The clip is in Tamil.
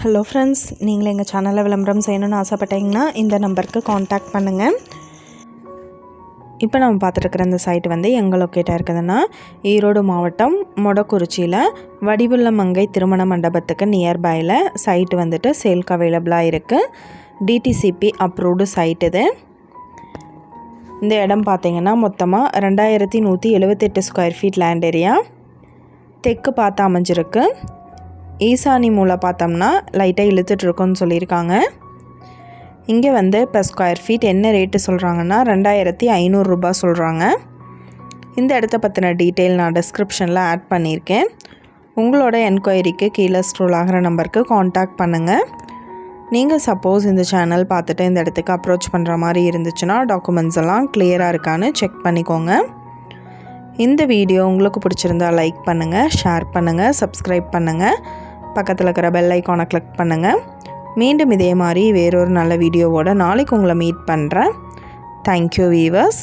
ஹலோ ஃப்ரெண்ட்ஸ், நீங்கள் எங்கள் சேனலில் விளம்பரம் செய்யணும்னு ஆசைப்பட்டீங்கன்னா இந்த நம்பருக்கு காண்டாக்ட் பண்ணுங்கள். இப்போ நம்ம பார்த்துட்டுருக்குற இந்த சைட் வந்து எங்கே லொக்கேட்டாக இருக்குதுன்னா ஈரோடு மாவட்டம் மொடக்குறிச்சியில் வடிவுள்ள மங்கை திருமண மண்டபத்துக்கு நியர்பையில் சைட்டு வந்துட்டு சேல்க்கு அவைலபிளாக இருக்குது. டிடிசிபி அப்ரூவ்டு சைட் இது. இந்த இடம் பார்த்திங்கன்னா மொத்தமாக 2178 ஸ்கொயர் ஃபீட் லேண்ட் ஏரியா. தெற்கு பார்த்து அமைஞ்சிருக்கு. ஈசானி மூலை பார்த்தோம்னா லைட்டாக இழுத்துட்ருக்குன்னு சொல்லியிருக்காங்க. இங்கே வந்து per ஸ்கொயர் ஃபீட் என்ன ரேட்டு சொல்கிறாங்கன்னா 2500 ரூபா சொல்கிறாங்க. இந்த இடத்த பற்றின டீட்டெயில் நான் டிஸ்கிரிப்ஷனில் ஆட் பண்ணியிருக்கேன். உங்களோட என்கொயரிக்கு கீழே ஸ்க்ரோல் ஆகிற நம்பருக்கு காண்டாக்ட் பண்ணுங்கள். நீங்கள் சப்போஸ் இந்த சேனல் பார்த்துட்டு இந்த இடத்துக்கு அப்ரோச் பண்ணுற மாதிரி இருந்துச்சுன்னா டாக்குமெண்ட்ஸ் எல்லாம் கிளியராக இருக்கான்னு செக் பண்ணிக்கோங்க. இந்த வீடியோ உங்களுக்கு பிடிச்சிருந்தா லைக் பண்ணுங்கள், ஷேர் பண்ணுங்கள், சப்ஸ்கிரைப் பண்ணுங்கள், பக்கத்தில் இருக்கிற பெல் ஐக்கானை கிளிக் பண்ணுங்கள். மீண்டும் இதே மாதிரி வேறொரு நல்ல வீடியோவோட நாளைக்கு உங்களை மீட் பண்ணுறேன். Thank you viewers.